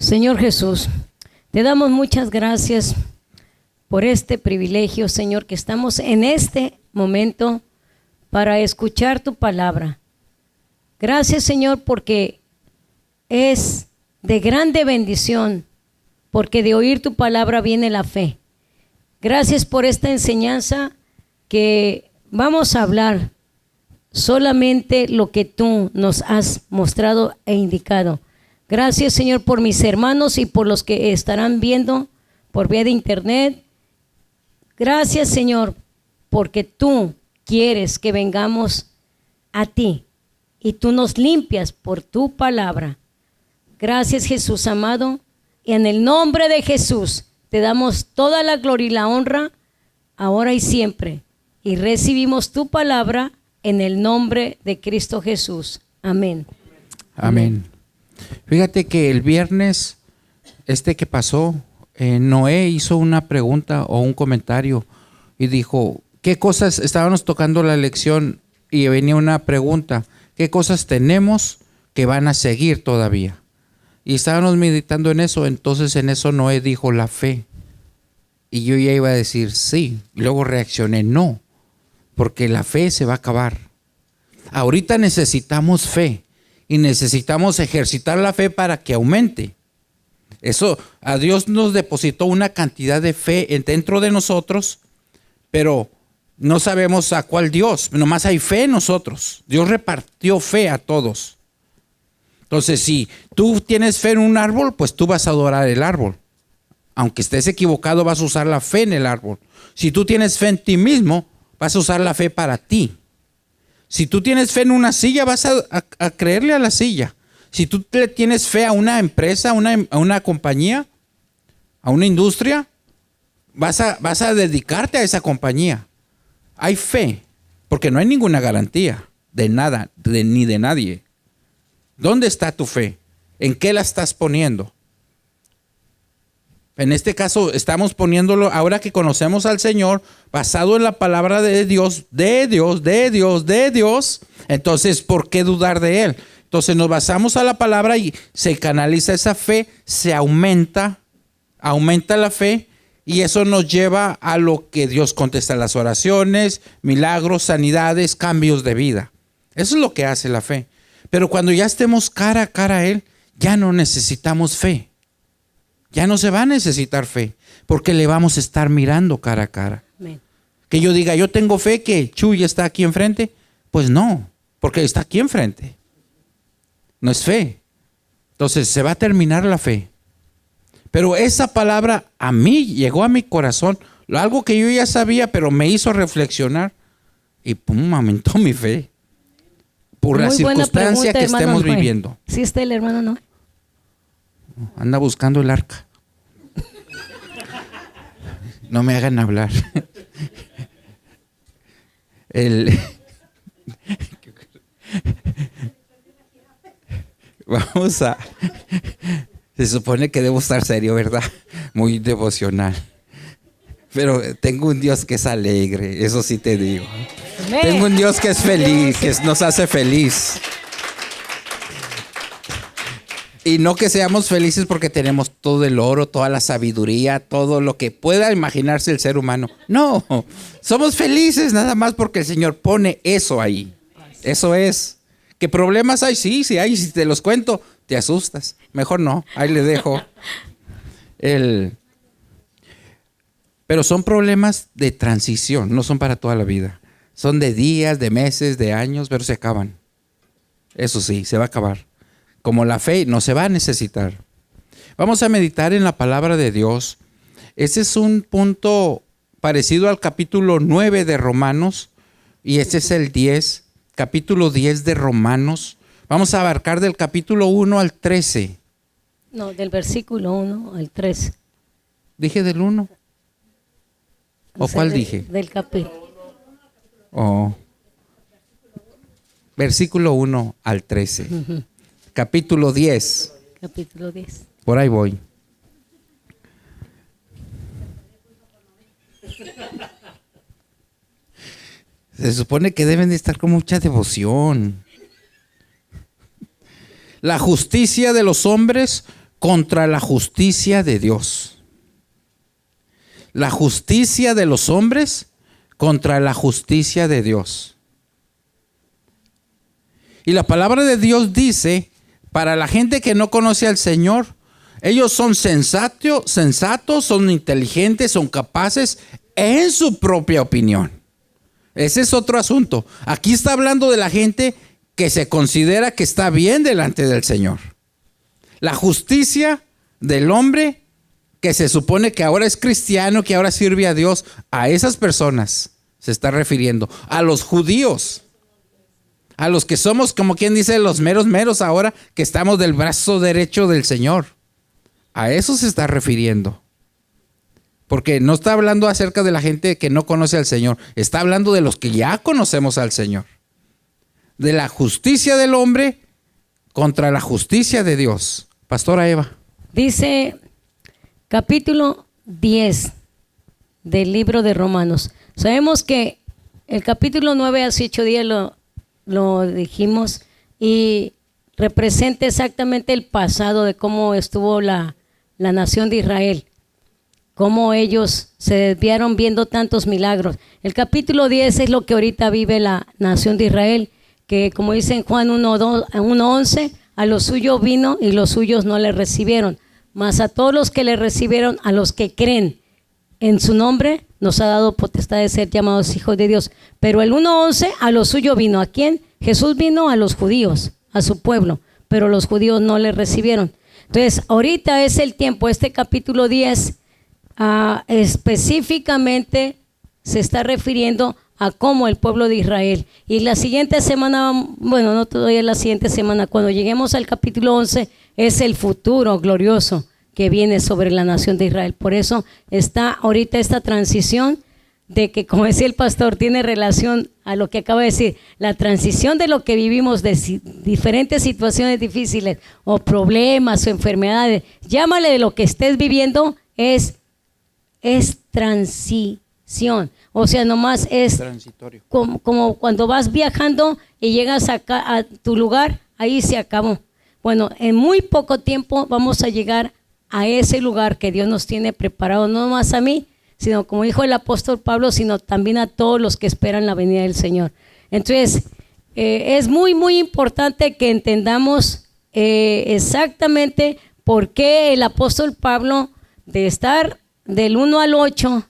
Señor Jesús, te damos muchas gracias por este privilegio, Señor, que estamos en este momento para escuchar tu palabra. Gracias, Señor, porque es de grande bendición, porque de oír tu palabra viene la fe. Gracias por esta enseñanza que vamos a hablar solamente lo que tú nos has mostrado e indicado. Gracias, Señor, por mis hermanos y por los que estarán viendo por vía de internet. Gracias, Señor, porque tú quieres que vengamos a ti y tú nos limpias por tu palabra. Gracias, Jesús amado, y en el nombre de Jesús te damos toda la gloria y la honra ahora y siempre, y recibimos tu palabra en el nombre de Cristo Jesús. Amén. Amén. Fíjate que el viernes que pasó, Noé hizo una pregunta o un comentario y dijo, ¿qué cosas? Estábamos tocando la lección y venía una pregunta, ¿qué cosas tenemos que van a seguir todavía? Y estábamos meditando en eso, entonces en eso Noé dijo la fe. Y yo ya iba a decir sí, y luego reaccioné no, porque la fe se va a acabar. Ahorita necesitamos fe y necesitamos ejercitar la fe para que aumente. Eso, a Dios nos depositó una cantidad de fe dentro de nosotros, pero no sabemos a cuál Dios, nomás hay fe en nosotros. Dios repartió fe a todos. Entonces, si tú tienes fe en un árbol, pues tú vas a adorar el árbol. Aunque estés equivocado, vas a usar la fe en el árbol. Si tú tienes fe en ti mismo, vas a usar la fe para ti. Si tú tienes fe en una silla, vas a creerle a la silla. Si tú le tienes fe a una empresa, a una compañía, a una industria, vas a dedicarte a esa compañía. Hay fe, porque no hay ninguna garantía de nada, ni de nadie. ¿Dónde está tu fe? ¿En qué la estás poniendo? En este caso estamos poniéndolo, ahora que conocemos al Señor, basado en la palabra de Dios, entonces ¿por qué dudar de Él? Entonces nos basamos a la palabra y se canaliza esa fe, se aumenta la fe y eso nos lleva a lo que Dios contesta las oraciones, milagros, sanidades, cambios de vida. Eso es lo que hace la fe. Pero cuando ya estemos cara a cara a Él, ya no necesitamos fe. Ya no se va a necesitar fe, porque le vamos a estar mirando cara a cara. Amén. Que yo diga, yo tengo fe que Chuy está aquí enfrente. Pues no, porque está aquí enfrente. No es fe. Entonces se va a terminar la fe. Pero esa palabra a mí llegó a mi corazón, algo que yo ya sabía, pero me hizo reflexionar y pum, aumentó mi fe. Por la circunstancia que estemos viviendo. ¿Sí está el hermano Noé? Anda buscando el arca. No me hagan hablar. Vamos a... Se supone que debo estar serio, ¿verdad? Muy devocional. Pero tengo un Dios que es alegre, eso sí te digo. Amén. Tengo un Dios que es feliz, que nos hace feliz. Y no que seamos felices porque tenemos todo el oro, toda la sabiduría, todo lo que pueda imaginarse el ser humano. No, somos felices nada más porque el Señor pone eso ahí. Eso es. ¿Qué problemas hay? Sí hay. Si te los cuento, te asustas. Mejor no, ahí le dejo. Pero son problemas de transición, no son para toda la vida. Son de días, de meses, de años, pero se acaban. Eso sí, se va a acabar. Como la fe no se va a necesitar. Vamos a meditar en la palabra de Dios. Ese es un punto parecido al capítulo 9 de Romanos. Y este es el 10, capítulo 10 de Romanos. Vamos a abarcar del capítulo 1 al 13. No, del versículo 1 al 13. ¿Dije del 1? ¿O cuál dije? Del capítulo. Oh. Versículo 1 al 13. Uh-huh. Capítulo 10. Capítulo 10. Por ahí voy. Se supone que deben de estar con mucha devoción. La justicia de los hombres contra la justicia de Dios. La justicia de los hombres contra la justicia de Dios. Y la palabra de Dios dice, para la gente que no conoce al Señor, ellos son sensatos, son inteligentes, son capaces en su propia opinión. Ese es otro asunto. Aquí está hablando de la gente que se considera que está bien delante del Señor. La justicia del hombre que se supone que ahora es cristiano, que ahora sirve a Dios, a esas personas se está refiriendo. A los judíos, a los que somos, como quien dice, los meros ahora, que estamos del brazo derecho del Señor. A eso se está refiriendo. Porque no está hablando acerca de la gente que no conoce al Señor. Está hablando de los que ya conocemos al Señor. De la justicia del hombre contra la justicia de Dios. Pastora Eva. Dice capítulo 10 del libro de Romanos. Sabemos que el capítulo 9 hace 8 días lo dijimos y representa exactamente el pasado de cómo estuvo la nación de Israel, cómo ellos se desviaron viendo tantos milagros. El capítulo 10 es lo que ahorita vive la nación de Israel, que como dice en Juan 1:11, a los suyos vino y los suyos no le recibieron, mas a todos los que le recibieron, a los que creen en su nombre, nos ha dado potestad de ser llamados hijos de Dios. Pero el 1:11, a los suyos vino. ¿A quién? Jesús vino a los judíos, a su pueblo, pero los judíos no le recibieron. Entonces, ahorita es el tiempo, este capítulo 10 específicamente se está refiriendo a cómo el pueblo de Israel. Y la siguiente semana, bueno, no todavía la siguiente semana, cuando lleguemos al capítulo 11, es el futuro glorioso que viene sobre la nación de Israel. Por eso está ahorita esta transición de que, como decía el pastor, tiene relación a lo que acaba de decir, la transición de lo que vivimos de diferentes situaciones difíciles o problemas o enfermedades, llámale de lo que estés viviendo, es transición. O sea, nomás es transitorio. Como cuando vas viajando y llegas acá a tu lugar, ahí se acabó. Bueno, en muy poco tiempo vamos a llegar a ese lugar que Dios nos tiene preparado, no nomás a mí, sino como dijo el apóstol Pablo, sino también a todos los que esperan la venida del Señor. Entonces, es muy importante que entendamos exactamente por qué el apóstol Pablo, de estar del 1 al 8,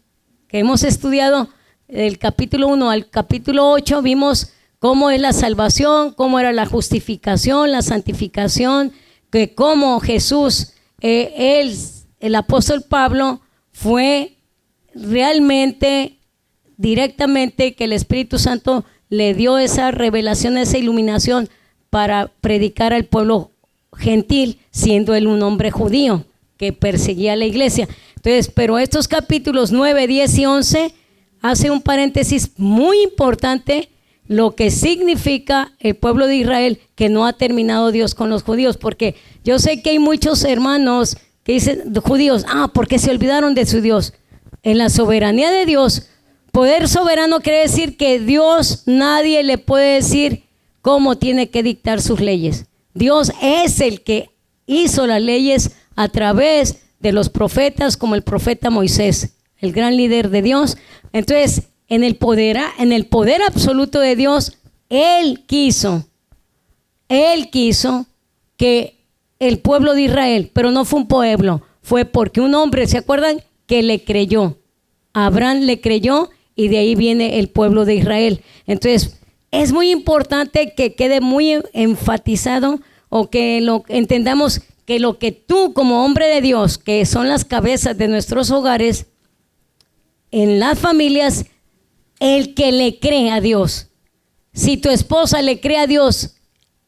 que hemos estudiado, del capítulo 1 al capítulo 8, vimos cómo es la salvación, cómo era la justificación, la santificación, que cómo Jesús, el apóstol Pablo, fue realmente, directamente, que el Espíritu Santo le dio esa revelación, esa iluminación para predicar al pueblo gentil, siendo él un hombre judío que perseguía a la iglesia. Entonces, pero estos capítulos 9, 10 y 11 hace un paréntesis muy importante, lo que significa el pueblo de Israel, que no ha terminado Dios con los judíos, porque yo sé que hay muchos hermanos que dicen, judíos, porque se olvidaron de su Dios. En la soberanía de Dios, poder soberano quiere decir que Dios, nadie le puede decir cómo tiene que dictar sus leyes. Dios es el que hizo las leyes a través de los profetas, como el profeta Moisés, el gran líder de Dios. Entonces, en el poder absoluto de Dios, Él quiso que el pueblo de Israel, pero no fue un pueblo, fue porque un hombre, ¿se acuerdan? Que le creyó. Abraham le creyó y de ahí viene el pueblo de Israel. Entonces, es muy importante que quede muy enfatizado, o que lo entendamos, que lo que tú como hombre de Dios, que son las cabezas de nuestros hogares, en las familias, el que le cree a Dios. Si tu esposa le cree a Dios,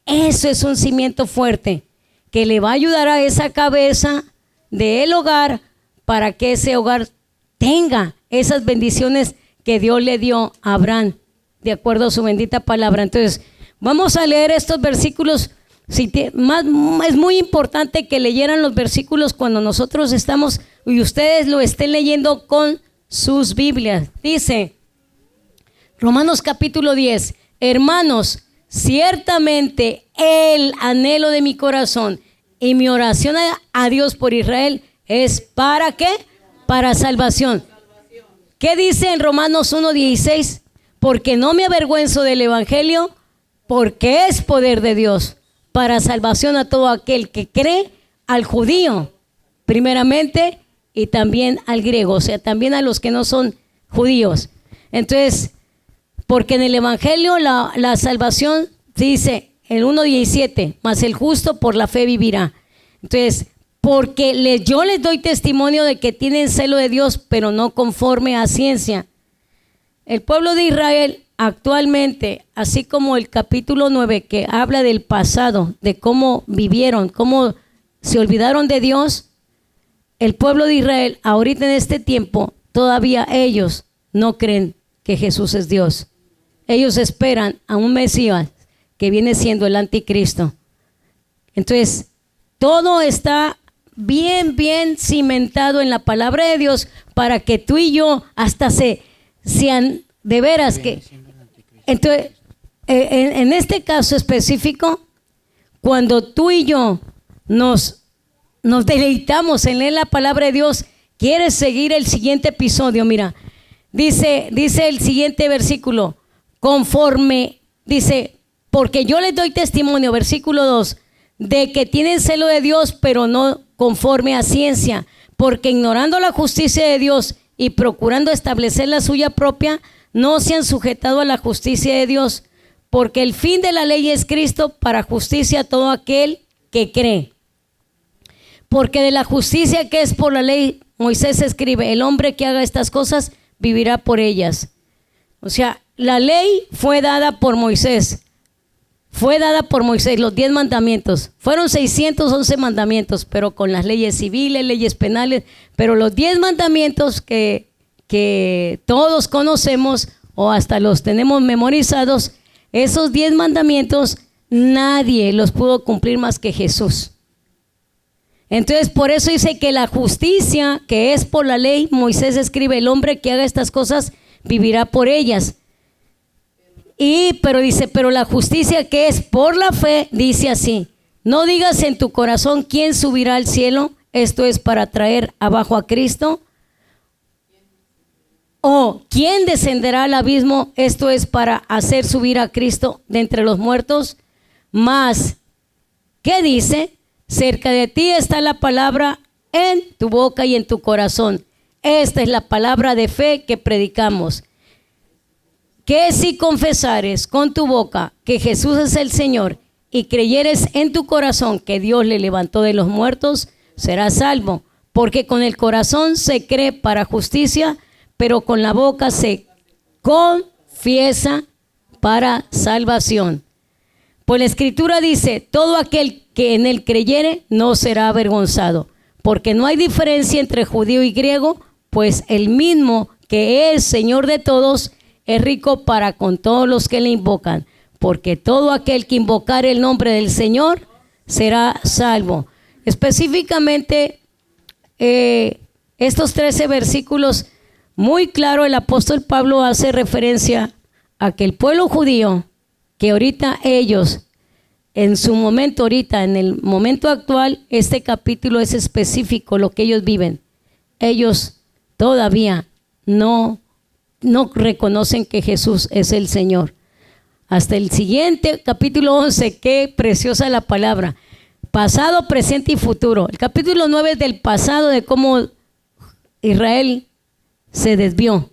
eso es un cimiento fuerte que le va a ayudar a esa cabeza del hogar para que ese hogar tenga esas bendiciones que Dios le dio a Abraham, de acuerdo a su bendita palabra. Entonces, vamos a leer estos versículos. Es muy importante que leyeran los versículos cuando nosotros estamos y ustedes lo estén leyendo con sus Biblias. Dice Romanos capítulo 10: hermanos, ciertamente el anhelo de mi corazón Y mi oración a Dios por Israel es ¿para qué? Para salvación. ¿Qué dice en Romanos 1:16? Porque no me avergüenzo del evangelio, porque es poder de Dios para salvación a todo aquel que cree, al judío primeramente y también al griego, o sea, también a los que no son judíos. Entonces, porque en el evangelio la salvación dice el 1:17, mas el justo por la fe vivirá. Entonces, porque yo les doy testimonio de que tienen celo de Dios, pero no conforme a ciencia. El pueblo de Israel actualmente, así como el capítulo 9 que habla del pasado, de cómo vivieron, cómo se olvidaron de Dios, el pueblo de Israel ahorita en este tiempo, todavía ellos no creen que Jesús es Dios. Ellos esperan a un Mesías que viene siendo el anticristo. Entonces, todo está bien cimentado en la palabra de Dios para que tú y yo hasta sean de veras que... Entonces, en este caso específico, cuando tú y yo nos deleitamos en leer la palabra de Dios, ¿quieres seguir el siguiente episodio? Mira, dice el siguiente versículo, dice, porque yo les doy testimonio, versículo 2, de que tienen celo de Dios, pero no conforme a ciencia, porque ignorando la justicia de Dios y procurando establecer la suya propia, no se han sujetado a la justicia de Dios, porque el fin de la ley es Cristo para justicia a todo aquel que cree. Porque de la justicia que es por la ley, Moisés escribe, el hombre que haga estas cosas vivirá por ellas. O sea, la ley fue dada por Moisés. Los 10 mandamientos. Fueron 611 mandamientos, pero con las leyes civiles, leyes penales. Pero los 10 mandamientos que todos conocemos o hasta los tenemos memorizados, esos 10 mandamientos nadie los pudo cumplir más que Jesús. Entonces, por eso dice que la justicia que es por la ley, Moisés escribe, el hombre que haga estas cosas vivirá por ellas. Pero dice, pero la justicia que es por la fe, dice así, no digas en tu corazón quién subirá al cielo, esto es para traer abajo a Cristo, o quién descenderá al abismo, esto es para hacer subir a Cristo de entre los muertos. Mas, ¿qué dice? Cerca de ti está la palabra en tu boca y en tu corazón. Esta es la palabra de fe que predicamos. Que si confesares con tu boca que Jesús es el Señor y creyeres en tu corazón que Dios le levantó de los muertos, serás salvo. Porque con el corazón se cree para justicia, pero con la boca se confiesa para salvación. Pues la Escritura dice, todo aquel que en él creyere no será avergonzado, porque no hay diferencia entre judío y griego, pues el mismo que es Señor de todos es rico para con todos los que le invocan, porque todo aquel que invocare el nombre del Señor será salvo. Específicamente, estos 13 versículos, muy claro, el apóstol Pablo hace referencia a que el pueblo judío, que ahorita ellos, en su momento ahorita, en el momento actual, este capítulo es específico, lo que ellos viven. Ellos todavía no reconocen que Jesús es el Señor. Hasta el siguiente, capítulo 11, qué preciosa la palabra. Pasado, presente y futuro. El capítulo 9 es del pasado, de cómo Israel se desvió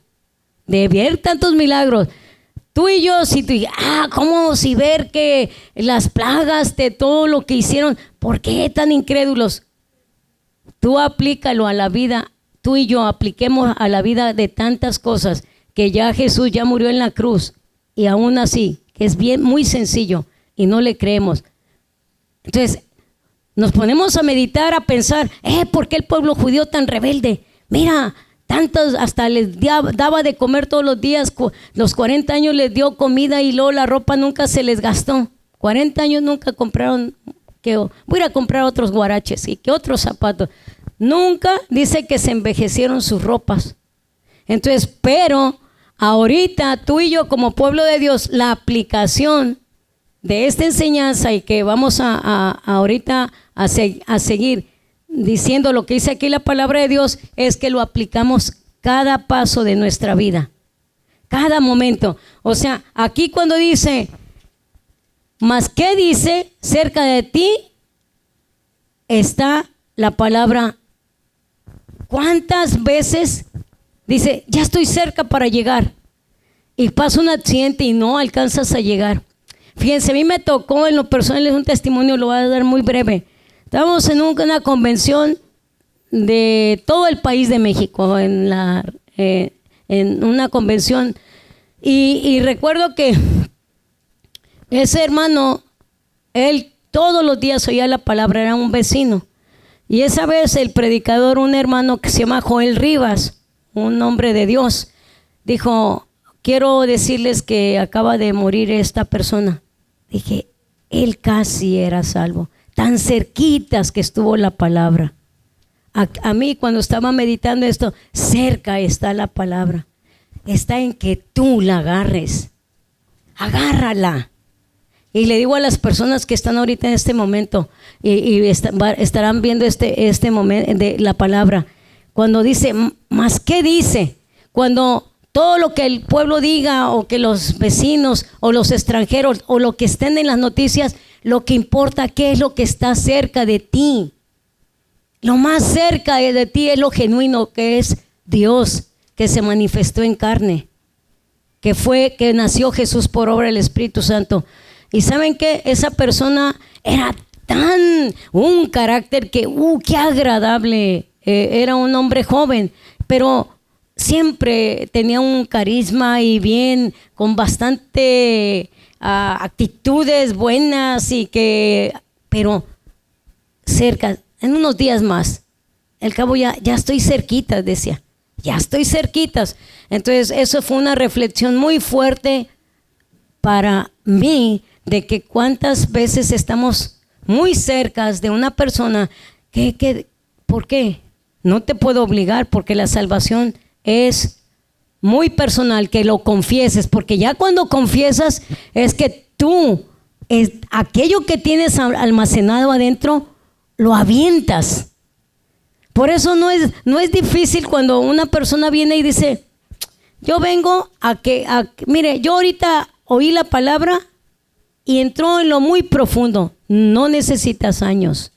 de ver tantos milagros. Tú y yo, si tú dices, ¿cómo si ver que las plagas de todo lo que hicieron? ¿Por qué tan incrédulos? Tú aplícalo a la vida, tú y yo apliquemos a la vida de tantas cosas que ya Jesús ya murió en la cruz y aún así, que es muy sencillo y no le creemos. Entonces, nos ponemos a meditar, a pensar, ¿por qué el pueblo judío tan rebelde? Mira, tantos, hasta les daba de comer todos los días, los 40 años les dio comida y luego la ropa nunca se les gastó. 40 años nunca compraron, voy a ir a comprar otros guaraches y que otros zapatos. Nunca dice que se envejecieron sus ropas. Entonces, pero ahorita tú y yo como pueblo de Dios, la aplicación de esta enseñanza y que vamos ahorita a seguir diciendo lo que dice aquí la palabra de Dios, es que lo aplicamos cada paso de nuestra vida, cada momento. O sea, aquí cuando dice, ¿mas qué dice? Cerca de ti está la palabra. ¿Cuántas veces dice, ya estoy cerca para llegar? Y pasa un accidente y no alcanzas a llegar. Fíjense, a mí me tocó en lo personal, es un testimonio, lo voy a dar muy breve. Estábamos en una convención de todo el país de México, en una convención. Y recuerdo que ese hermano, él todos los días oía la palabra, era un vecino. Y esa vez el predicador, un hermano que se llama Joel Rivas, un hombre de Dios, dijo, quiero decirles que acaba de morir esta persona. Dije, él casi era salvo, tan cerquitas que estuvo la palabra. A mí cuando estaba meditando esto, cerca está la palabra. Está en que tú la agarres, agárrala. Y le digo a las personas que están ahorita en este momento y estarán viendo este momento de la palabra, cuando dice, ¿más qué dice? Cuando todo lo que el pueblo diga o que los vecinos o los extranjeros o lo que estén en las noticias, lo que importa, ¿qué es lo que está cerca de ti? Lo más cerca de ti es lo genuino, que es Dios, que se manifestó en carne, que nació Jesús por obra del Espíritu Santo. Y saben que esa persona era un carácter que, qué agradable, era un hombre joven, pero siempre tenía un carisma y bien, con bastante actitudes buenas pero cerca, en unos días más, al cabo ya estoy cerquita, decía, ya estoy cerquitas. Entonces eso fue una reflexión muy fuerte para mí, de que cuántas veces estamos muy cerca de una persona ¿por qué? No te puedo obligar, porque la salvación es muy personal, que lo confieses, porque ya cuando confiesas es que tú, aquello que tienes almacenado adentro, lo avientas. Por eso no es difícil cuando una persona viene y dice, yo vengo mire, yo ahorita oí la palabra y entró en lo muy profundo. No necesitas años.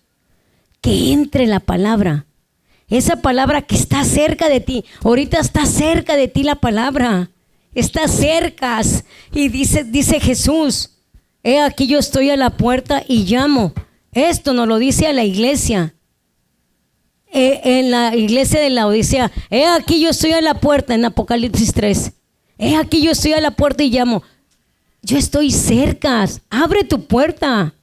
Que entre la palabra. Esa palabra que está cerca de ti. Ahorita está cerca de ti la palabra. Está cerca. Y dice Jesús, he aquí yo estoy a la puerta y llamo. Esto nos lo dice a la iglesia. En la iglesia de Laodicea. He aquí yo estoy a la puerta, en Apocalipsis 3. He aquí yo estoy a la puerta y llamo. Yo estoy cerca, abre tu puerta.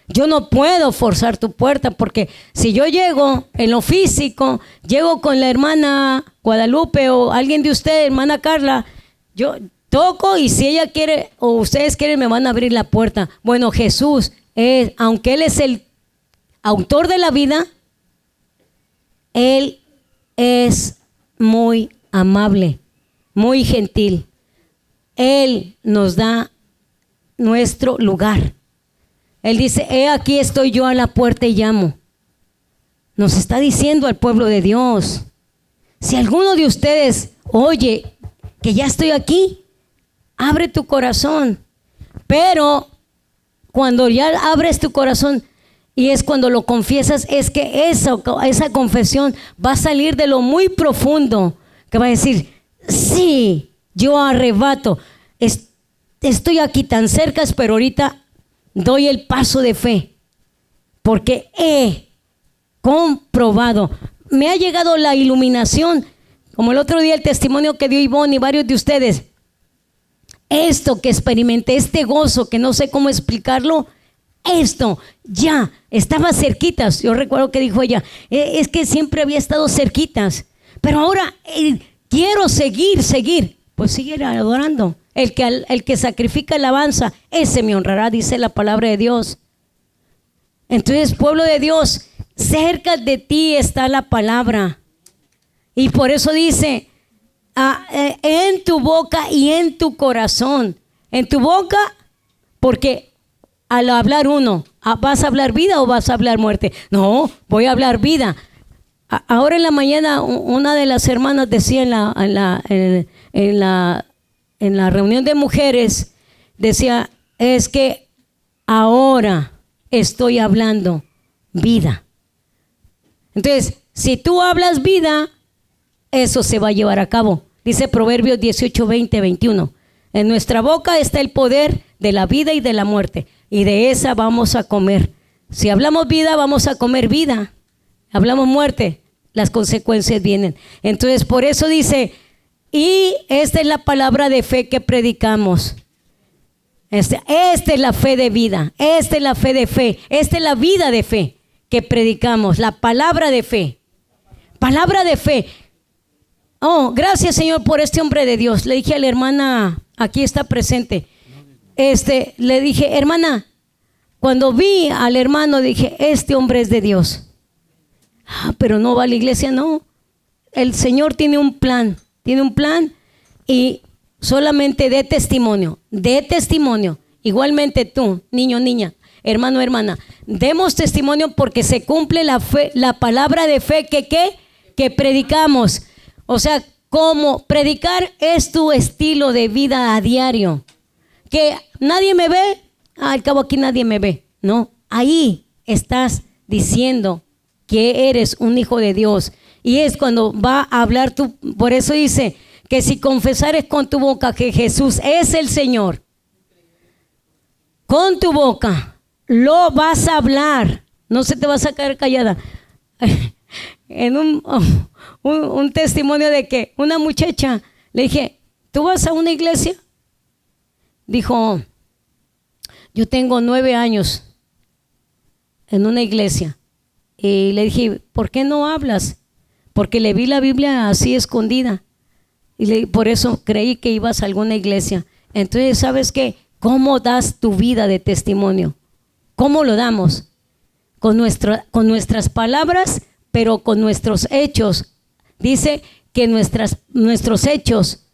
Yo no puedo forzar tu puerta, porque si yo llego en lo físico, llego con la hermana Guadalupe o alguien de ustedes, hermana Carla, yo toco y si ella quiere o ustedes quieren me van a abrir la puerta. Bueno, Jesús, aunque Él es el autor de la vida, Él es muy amable, muy gentil. Él nos da nuestro lugar. Él dice, he aquí estoy yo a la puerta y llamo. Nos está diciendo al pueblo de Dios, si alguno de ustedes oye que ya estoy aquí, abre tu corazón. Pero cuando ya abres tu corazón y es cuando lo confiesas, es que esa confesión va a salir de lo muy profundo, que va a decir, sí, yo arrebato. Estoy aquí tan cerca, pero ahorita doy el paso de fe, porque he comprobado, me ha llegado la iluminación, como el otro día el testimonio que dio Ivonne y varios de ustedes. Esto que experimenté, este gozo que no sé cómo explicarlo, esto ya estaba cerquitas. Yo recuerdo que dijo ella, es que siempre había estado cerquitas, pero ahora quiero seguir. Pues sigue adorando. El que sacrifica alabanza, ese me honrará, dice la palabra de Dios. Entonces, pueblo de Dios, cerca de ti está la palabra. Y por eso dice, en tu boca y en tu corazón. En tu boca, porque al hablar uno, ¿vas a hablar vida o vas a hablar muerte? No, voy a hablar vida. Ahora en la mañana una de las hermanas decía en la reunión de mujeres, decía, es que ahora estoy hablando vida. Entonces, si tú hablas vida, eso se va a llevar a cabo. Dice Proverbios 18, 20, 21. En nuestra boca está el poder de la vida y de la muerte, y de esa vamos a comer. Si hablamos vida, vamos a comer vida. Hablamos muerte, las consecuencias vienen. Entonces, por eso dice, y esta es la palabra de fe que predicamos. Esta es la fe de vida, esta es la fe de fe, esta es la vida de fe que predicamos, la palabra de fe. Palabra de fe. Oh, gracias Señor por este hombre de Dios. Le dije a la hermana, aquí está presente, le dije, hermana, cuando vi al hermano dije, este hombre es de Dios. Pero no va a la iglesia, no. El Señor tiene un plan y solamente de testimonio. Igualmente tú, niño, niña, hermano, hermana, demos testimonio porque se cumple la fe, la palabra de fe que predicamos. O sea, como predicar es tu estilo de vida a diario. Que nadie me ve, al cabo aquí nadie me ve. No, ahí estás diciendo que eres un hijo de Dios. Y es cuando va a hablar tú. Por eso dice que si confesares con tu boca que Jesús es el Señor, con tu boca lo vas a hablar. No se te va a sacar callada. En un testimonio de que una muchacha, le dije, ¿tú vas a una iglesia? Dijo, yo tengo 9 años en una iglesia. Y le dije, ¿por qué no hablas? Porque le vi la Biblia así escondida. Y por eso creí que ibas a alguna iglesia. Entonces, ¿sabes qué? ¿Cómo das tu vida de testimonio? ¿Cómo lo damos? Con nuestras palabras, pero con nuestros hechos. Dice que nuestros hechos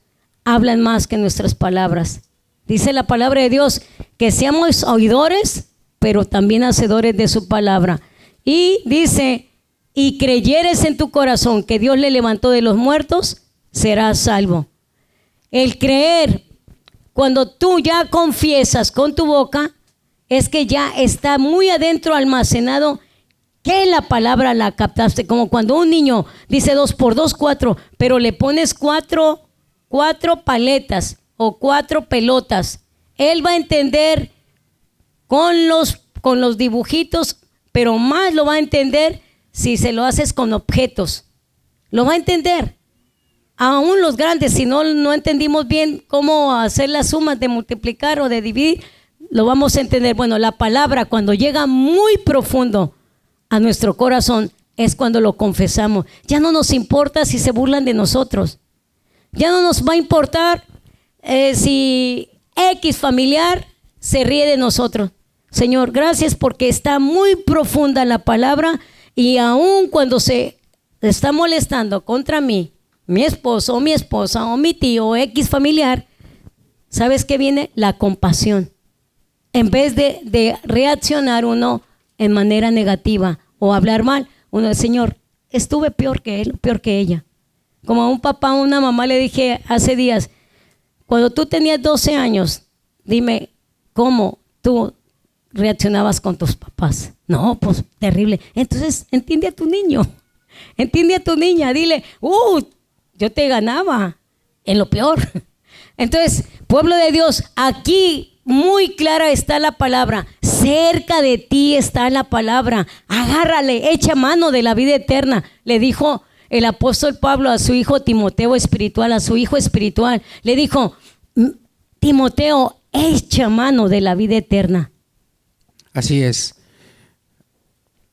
hablan más que nuestras palabras. Dice la palabra de Dios que seamos oidores, pero también hacedores de su palabra. Y dice, y creyeres en tu corazón que Dios le levantó de los muertos, serás salvo. El creer, cuando tú ya confiesas con tu boca, es que ya está muy adentro almacenado que la palabra la captaste. Como cuando un niño dice 2 por 2, 4, pero le pones cuatro paletas o 4 pelotas. Él va a entender con los dibujitos, pero más lo va a entender si se lo haces con objetos. Lo va a entender. Aún los grandes, si no entendimos bien cómo hacer las sumas de multiplicar o de dividir, lo vamos a entender. Bueno, la palabra cuando llega muy profundo a nuestro corazón es cuando lo confesamos. Ya no nos importa si se burlan de nosotros. Ya no nos va a importar si X familiar se ríe de nosotros. Señor, gracias porque está muy profunda la palabra y aún cuando se está molestando contra mí, mi esposo o mi esposa o mi tío o X familiar, ¿sabes qué viene? La compasión. En vez de reaccionar uno en manera negativa o hablar mal, uno dice, Señor, estuve peor que él, peor que ella. Como a un papá o una mamá le dije hace días, cuando tú tenías 12 años, dime cómo tú reaccionabas con tus papás. No, pues terrible. Entonces, entiende a tu niño, entiende a tu niña, dile, yo te ganaba en lo peor. Entonces, pueblo de Dios, aquí muy clara está la palabra. Cerca de ti está la palabra. Agárrale, echa mano de la vida eterna. Le dijo el apóstol Pablo a su hijo Timoteo espiritual, a su hijo espiritual. Le dijo, Timoteo, echa mano de la vida eterna. Así es.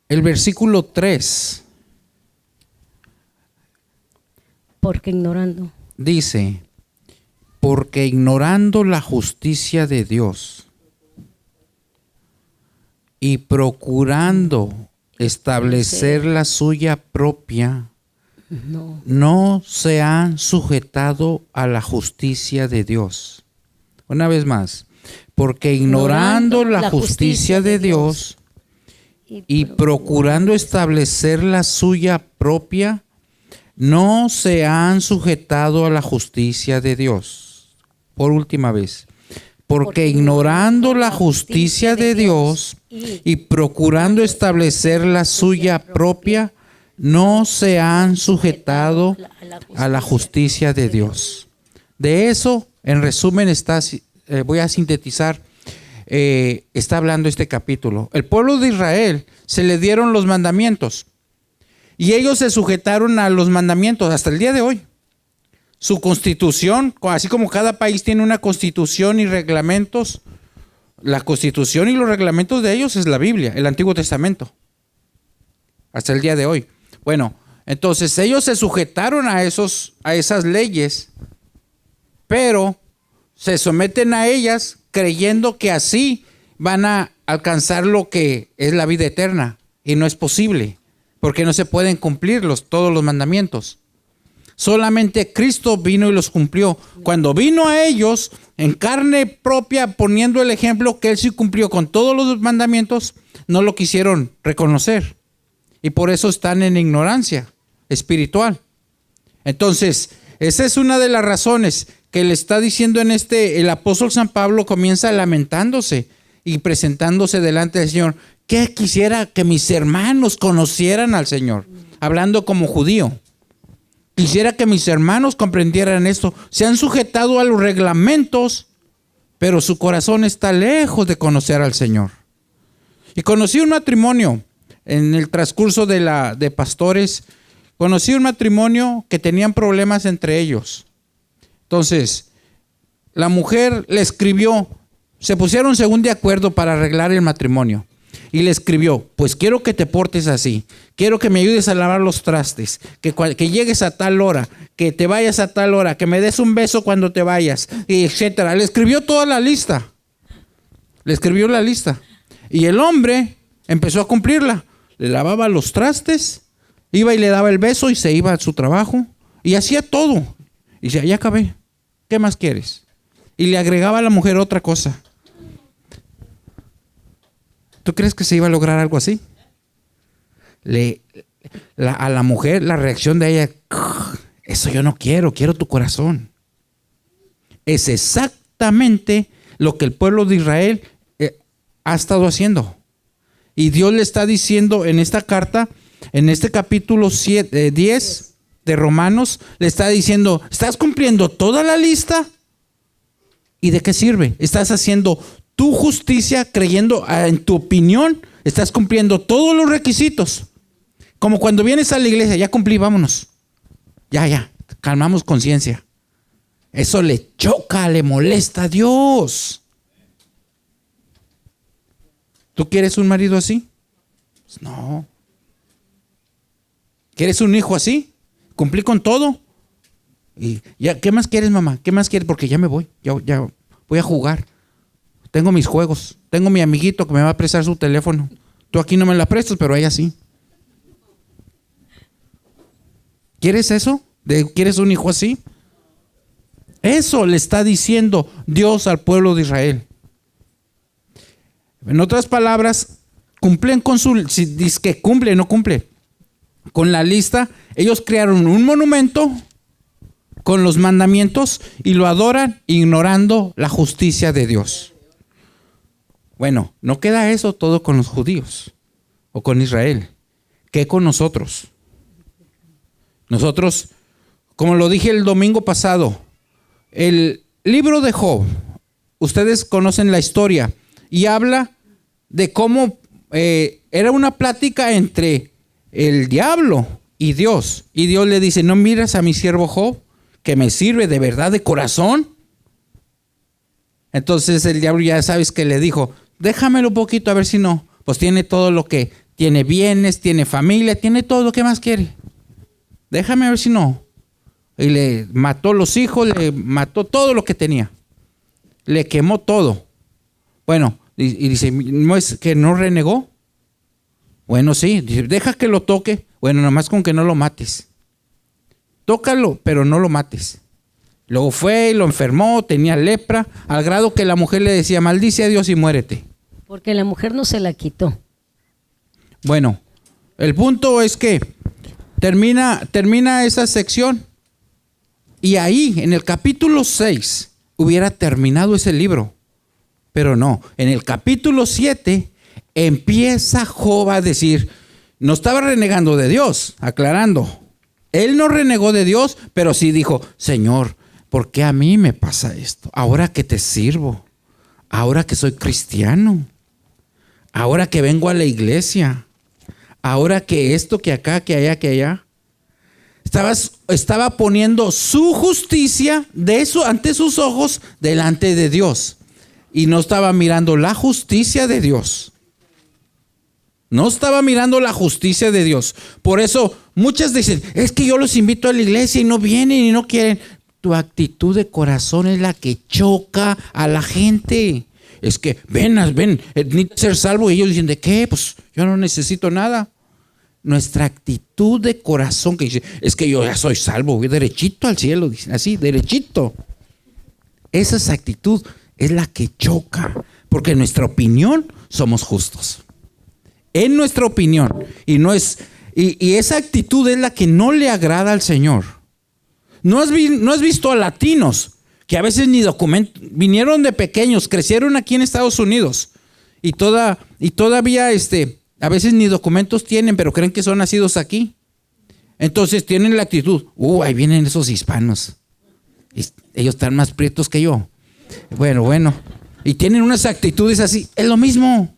El versículo 3. Porque ignorando. Dice, porque ignorando la justicia de Dios y procurando establecer la suya propia, no se han sujetado a la justicia de Dios. Una vez más, porque ignorando la justicia de Dios y procurando establecer la suya propia, no se han sujetado a la justicia de Dios. Por última vez. Porque ignorando la justicia de Dios y procurando establecer la suya propia, no se han sujetado a la justicia de Dios. De eso, en resumen, voy a sintetizar, está hablando este capítulo. El pueblo de Israel se le dieron los mandamientos y ellos se sujetaron a los mandamientos hasta el día de hoy. Su constitución, así como cada país tiene una constitución y reglamentos, la constitución y los reglamentos de ellos es la Biblia, el Antiguo Testamento, hasta el día de hoy. Bueno, entonces ellos se sujetaron a esas leyes, pero se someten a ellas creyendo que así van a alcanzar lo que es la vida eterna, y no es posible, porque no se pueden cumplir todos los mandamientos. Solamente Cristo vino y los cumplió. Cuando vino a ellos en carne propia, poniendo el ejemplo que Él sí cumplió con todos los mandamientos, no lo quisieron reconocer. Y por eso están en ignorancia espiritual. Entonces, esa es una de las razones que le está diciendo el apóstol San Pablo comienza lamentándose y presentándose delante del Señor. ¿Qué quisiera que mis hermanos conocieran al Señor? Hablando como judío. Quisiera que mis hermanos comprendieran esto. Se han sujetado a los reglamentos, pero su corazón está lejos de conocer al Señor. Y conocí un matrimonio en el transcurso de pastores. Conocí un matrimonio que tenían problemas entre ellos. Entonces, la mujer le escribió, se pusieron según de acuerdo para arreglar el matrimonio. Y le escribió, pues quiero que te portes así, quiero que me ayudes a lavar los trastes, que llegues a tal hora, que te vayas a tal hora, que me des un beso cuando te vayas, etcétera. Le escribió toda la lista. Le escribió la lista. Y el hombre empezó a cumplirla. Le lavaba los trastes, iba y le daba el beso y se iba a su trabajo. Y hacía todo. Y decía, ya acabé. ¿Qué más quieres? Y le agregaba a la mujer otra cosa. ¿Tú crees que se iba a lograr algo así? A la mujer, la reacción de ella, eso yo no quiero tu corazón. Es exactamente lo que el pueblo de Israel ha estado haciendo. Y Dios le está diciendo en esta carta, en este capítulo 10 de Romanos, le está diciendo, ¿estás cumpliendo toda la lista? ¿Y de qué sirve? ¿Estás haciendo tu justicia creyendo en tu opinión? ¿Estás cumpliendo todos los requisitos? Como cuando vienes a la iglesia, ya cumplí, vámonos. Ya, calmamos conciencia. Eso le choca, le molesta a Dios. ¿Tú quieres un marido así? Pues no. ¿Quieres un hijo así? Cumplí con todo. Y ya, ¿qué más quieres, mamá? ¿Qué más quieres? Porque ya me voy. Ya voy a jugar. Tengo mis juegos. Tengo mi amiguito que me va a prestar su teléfono. Tú aquí no me la prestas, pero ella sí. ¿Quieres eso? ¿Quieres un hijo así? Eso le está diciendo Dios al pueblo de Israel. En otras palabras, cumplen con si dice que cumple, no cumple. Con la lista, ellos crearon un monumento con los mandamientos y lo adoran ignorando la justicia de Dios. Bueno, no queda eso todo con los judíos o con Israel. ¿Qué con nosotros? Nosotros, como lo dije el domingo pasado, el libro de Job, ustedes conocen la historia y habla de cómo era una plática entre el diablo y Dios. Y Dios le dice, ¿no miras a mi siervo Job, que me sirve de verdad de corazón? Entonces el diablo, ya sabes que le dijo, déjamelo un poquito a ver si no. Pues tiene todo lo que, tiene bienes, tiene familia, tiene todo lo que más quiere. Déjame ver si no. Y le mató los hijos, le mató todo lo que tenía. Le quemó todo. Bueno, y dice, ¿no es que no renegó? Bueno, sí. Dice, deja que lo toque. Bueno, nomás con que no lo mates. Tócalo, pero no lo mates. Luego fue y lo enfermó, tenía lepra, al grado que la mujer le decía, maldice a Dios y muérete. Porque la mujer no se la quitó. Bueno, el punto es que termina esa sección y ahí, en el capítulo 6, hubiera terminado ese libro. Pero no, en el capítulo 7 empieza Job a decir, no estaba renegando de Dios, aclarando. Él no renegó de Dios, pero sí dijo, Señor, ¿por qué a mí me pasa esto? Ahora que te sirvo, ahora que soy cristiano, ahora que vengo a la iglesia, ahora que esto, que acá, que allá, que allá. Estaba poniendo su justicia ante sus ojos delante de Dios. Y no estaba mirando la justicia de Dios. No estaba mirando la justicia de Dios. Por eso muchas dicen, es que yo los invito a la iglesia y no vienen y no quieren. Tu actitud de corazón es la que choca a la gente. Es que ven, necesito ser salvo. Y ellos dicen, ¿de qué? Pues yo no necesito nada. Nuestra actitud de corazón que dice, es que yo ya soy salvo, voy derechito al cielo, dicen así, derechito. Esa actitud es la que choca, porque en nuestra opinión somos justos. En nuestra opinión. Y esa actitud es la que no le agrada al Señor. ¿No has visto a latinos que a veces ni vinieron de pequeños, crecieron aquí en Estados Unidos y todavía a veces ni documentos tienen, pero creen que son nacidos aquí? Entonces tienen la actitud, ahí vienen esos hispanos. Ellos están más prietos que yo. Bueno. Y tienen unas actitudes así. Es lo mismo.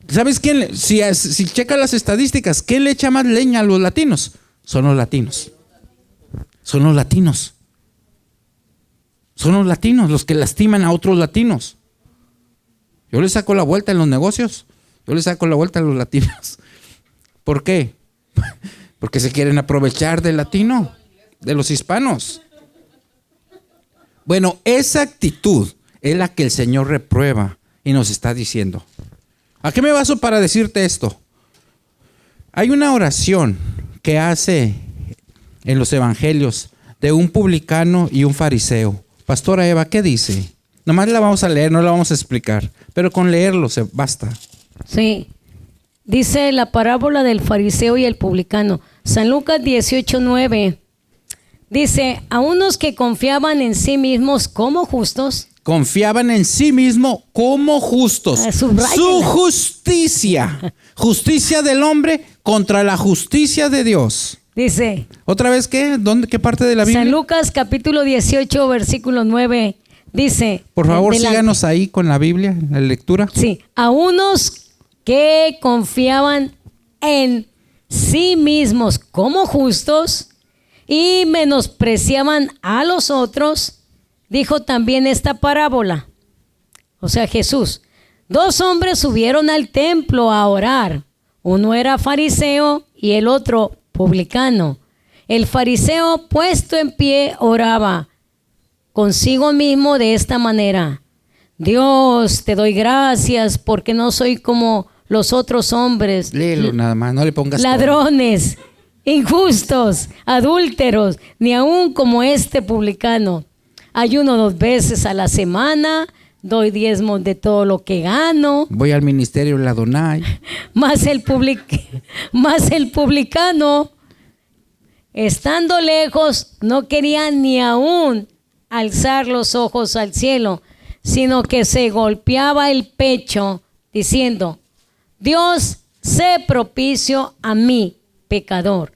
¿Sabes quién? Si checa las estadísticas, ¿quién le echa más leña a los latinos? Son los latinos. Son los latinos. Son los latinos los que lastiman a otros latinos. Yo les saco la vuelta en los negocios. Yo les saco la vuelta a los latinos. ¿Por qué? Porque se quieren aprovechar del latino, de los hispanos. Bueno, esa actitud es la que el Señor reprueba y nos está diciendo. ¿A qué me baso para decirte esto? Hay una oración que hace en los evangelios de un publicano y un fariseo. Pastora Eva, ¿qué dice? Nomás la vamos a leer, no la vamos a explicar, pero con leerlo basta. Sí, dice la parábola del fariseo y el publicano. San Lucas 18:9 dice, a unos que confiaban en sí mismos como justos. Confiaban en sí mismo como justos. Su justicia. Justicia del hombre contra la justicia de Dios. Dice. ¿Otra vez qué? ¿Qué parte de la Biblia? San Lucas capítulo 18 versículo 9 dice. Por favor, síganos ahí con la Biblia, la lectura. Sí. A unos que confiaban en sí mismos como justos y menospreciaban a los otros, dijo también esta parábola. O sea, Jesús. 2 hombres subieron al templo a orar. Uno era fariseo y el otro publicano. El fariseo, puesto en pie, oraba consigo mismo de esta manera: Dios, te doy gracias porque no soy como los otros hombres. Léelo nada más, no le pongas ladrones, injustos, adúlteros, ni aún como este publicano. Ayuno 2 veces a la semana, doy diezmos de todo lo que gano. Voy al ministerio de la Adonai. Más el publicano, estando lejos, no quería ni aún alzar los ojos al cielo, sino que se golpeaba el pecho diciendo: Dios, sé propicio a mí, pecador.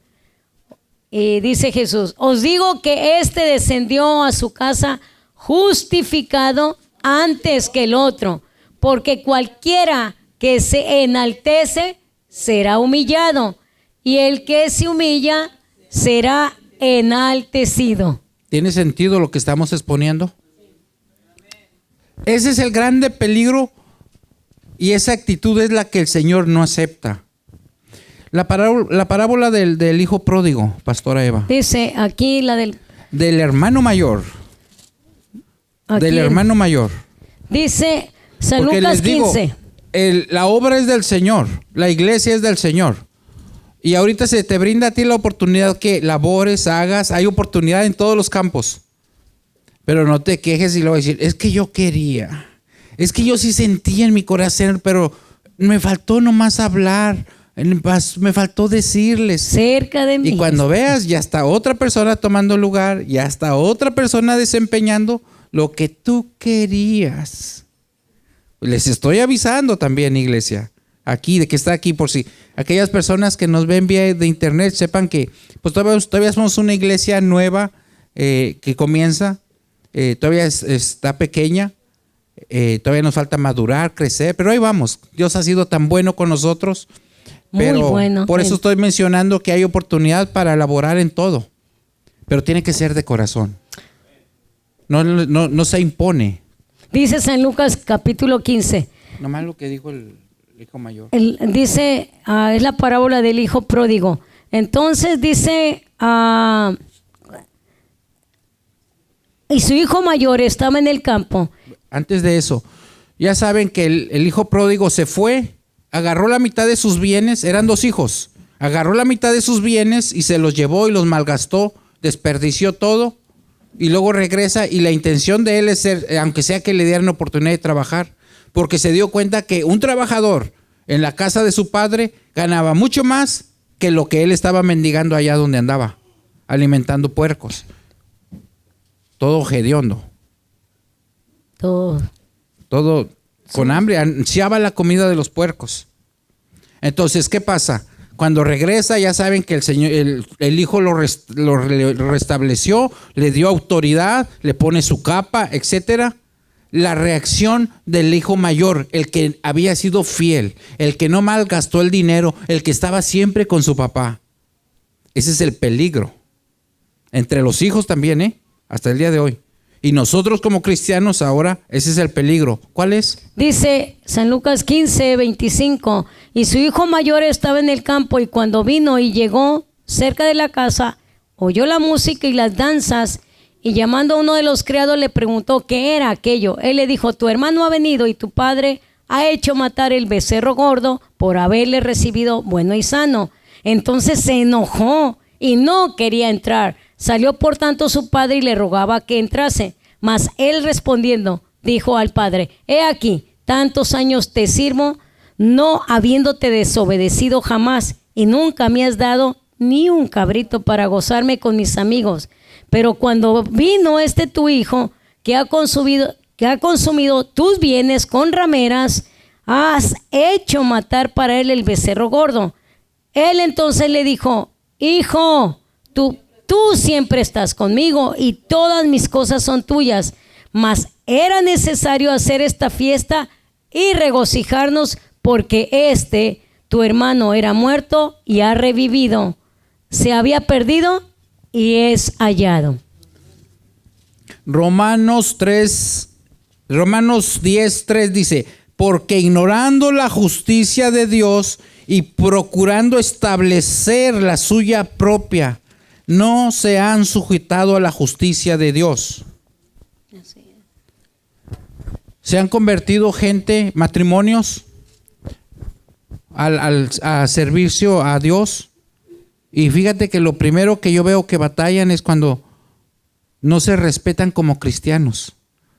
Y dice Jesús: os digo que este descendió a su casa justificado antes que el otro, porque cualquiera que se enaltece será humillado, y el que se humilla será enaltecido. ¿Tiene sentido lo que estamos exponiendo? Ese es el grande peligro, y esa actitud es la que el Señor no acepta. La parábola del hijo pródigo, Pastora Eva. Dice aquí la del hermano mayor. Del hermano mayor. Dice San Porque Lucas les digo, 15. la obra es del Señor, la iglesia es del Señor. Y ahorita se te brinda a ti la oportunidad que labores, hagas. Hay oportunidad en todos los campos. Pero no te quejes y le voy a decir, es que yo quería. Es que yo sí sentía en mi corazón, pero me faltó nomás hablar. Me faltó decirles. Cerca de mí. Y cuando veas, ya está otra persona tomando lugar, ya está otra persona desempeñando lo que tú querías. Les estoy avisando también, iglesia, aquí, de que está aquí, por si aquellas personas que nos ven vía de internet sepan que pues todavía somos una iglesia nueva que comienza, todavía está pequeña, todavía nos falta madurar, crecer, pero ahí vamos. Dios ha sido tan bueno con nosotros, pero muy bueno. Por eso estoy mencionando que hay oportunidad para elaborar en todo, pero tiene que ser de corazón. No se impone. Dice San Lucas capítulo 15. Nomás lo que dijo el hijo mayor. Dice, es la parábola del hijo pródigo. Entonces dice, y su hijo mayor estaba en el campo. Antes de eso, ya saben que el hijo pródigo se fue, agarró la mitad de sus bienes, eran 2 hijos, agarró la mitad de sus bienes y se los llevó y los malgastó, desperdició todo. Y luego regresa y la intención de él es ser, aunque sea que le dieran oportunidad de trabajar, porque se dio cuenta que un trabajador en la casa de su padre ganaba mucho más que lo que él estaba mendigando allá donde andaba, alimentando puercos. Todo hediondo. Todo con hambre, ansiaba la comida de los puercos. Entonces, ¿qué pasa? Cuando regresa, ya saben que el Señor, el hijo lo restableció, le dio autoridad, le pone su capa, etcétera. La reacción del hijo mayor, el que había sido fiel, el que no malgastó el dinero, el que estaba siempre con su papá. Ese es el peligro. Entre los hijos también, hasta el día de hoy. Y nosotros como cristianos ahora, ese es el peligro. ¿Cuál es? Dice San Lucas 15, 25. Y su hijo mayor estaba en el campo, y cuando vino y llegó cerca de la casa, oyó la música y las danzas, y llamando a uno de los criados le preguntó qué era aquello. Él le dijo, tu hermano ha venido y tu padre ha hecho matar el becerro gordo por haberle recibido bueno y sano. Entonces se enojó y no quería entrar. Salió por tanto su padre y le rogaba que entrase. Mas él respondiendo dijo al padre, he aquí, tantos años te sirvo, no habiéndote desobedecido jamás, y nunca me has dado ni un cabrito para gozarme con mis amigos. Pero cuando vino tu hijo, que ha consumido tus bienes con rameras, has hecho matar para él el becerro gordo. Él entonces le dijo, hijo, tú siempre estás conmigo y todas mis cosas son tuyas, mas era necesario hacer esta fiesta y regocijarnos, porque tu hermano era muerto y ha revivido, se había perdido y es hallado. Romanos 10:3 dice, porque ignorando la justicia de Dios y procurando establecer la suya propia, no se han sujetado a la justicia de Dios. Se han convertido matrimonios a servicio a Dios. Y fíjate que lo primero que yo veo que batallan es cuando no se respetan como cristianos.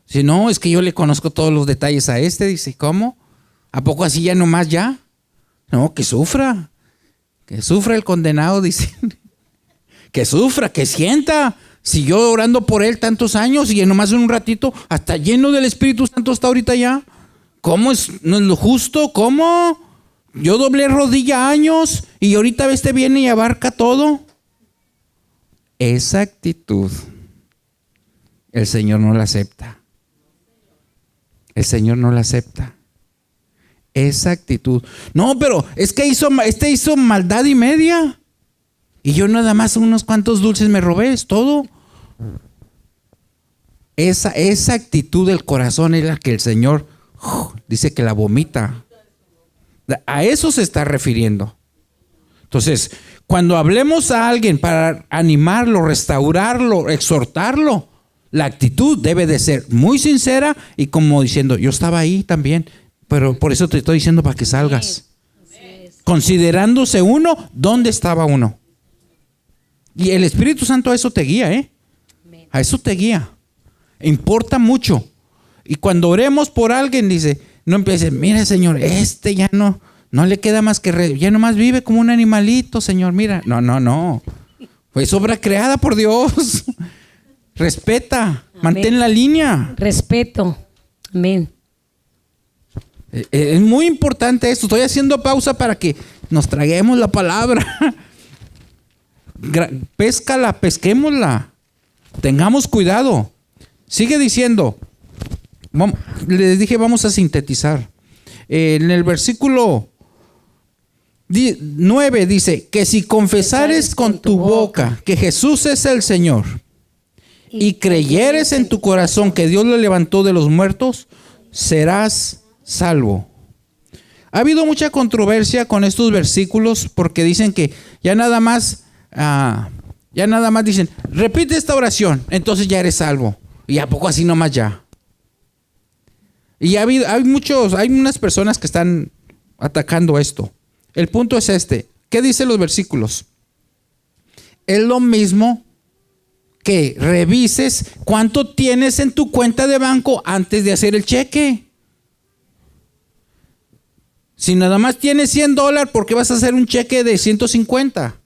Si no, es que yo le conozco todos los detalles a dice, ¿cómo? ¿A poco así ya nomás ya? No, que sufra el condenado, dice. Que sufra, que sienta. Siguió orando por él tantos años y nomás en un ratito, hasta lleno del Espíritu Santo está ahorita ya. ¿Cómo no es lo justo? ¿Cómo? Yo doblé rodilla años y ahorita viene y abarca todo. Esa actitud el Señor no la acepta. El Señor no la acepta. Esa actitud. No, pero es que hizo maldad y media. Y yo nada más unos cuantos dulces me robé, es todo. Esa actitud del corazón es la que el Señor dice que la vomita. A eso se está refiriendo. Entonces, cuando hablemos a alguien para animarlo, restaurarlo, exhortarlo, la actitud debe de ser muy sincera y como diciendo, yo estaba ahí también, pero por eso te estoy diciendo para que salgas. Considerándose uno, ¿dónde estaba uno? Y el Espíritu Santo a eso te guía, a eso te guía. Importa mucho. Y cuando oremos por alguien, dice, no empieces, mira, Señor, ya no le queda más que, ya nomás vive como un animalito, Señor, mira. No. Fue obra creada por Dios. Respeta, amén. Mantén la línea. Respeto, amén. Es muy importante esto. Estoy haciendo pausa para que nos traguemos la palabra. Péscala, pesquémosla. Tengamos cuidado. Sigue diciendo. Les dije, vamos a sintetizar. En el versículo 9 dice que si confesares con tu boca que Jesús es el Señor y creyeres en tu corazón que Dios lo levantó de los muertos, serás salvo. Ha habido mucha controversia con estos versículos porque dicen que ya nada más dicen, repite esta oración, entonces ya eres salvo. Y a poco así nomás ya. Y hay unas personas que están atacando esto. El punto es este. ¿Qué dicen los versículos? Es lo mismo que revises cuánto tienes en tu cuenta de banco antes de hacer el cheque. Si nada más tienes $100, ¿por qué vas a hacer un cheque de 150?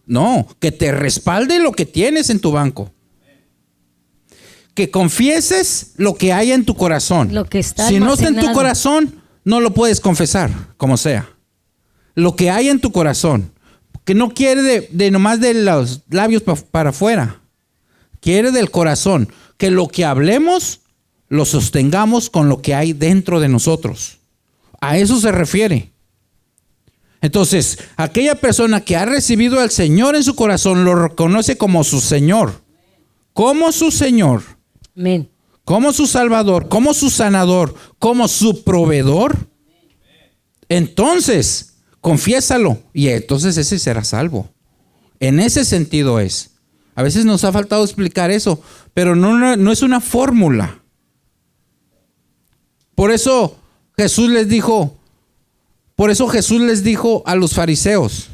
No, que te respalde lo que tienes en tu banco. Que confieses lo que hay en tu corazón. Lo que está si no está en tu almacenado. corazón, no lo puedes confesar, como sea. Lo que hay en tu corazón. Que no quiere de nomás de los labios para afuera. Quiere del corazón. Que lo que hablemos lo sostengamos con lo que hay dentro de nosotros. A eso se refiere. Entonces, aquella persona que ha recibido al Señor en su corazón lo reconoce como su Señor. Como su Señor. Amén. Como su Salvador, como su sanador, como su proveedor. Entonces, confiésalo y entonces ese será salvo. En ese sentido es. A veces nos ha faltado explicar eso, pero no es una fórmula. Por eso Jesús les dijo a los fariseos,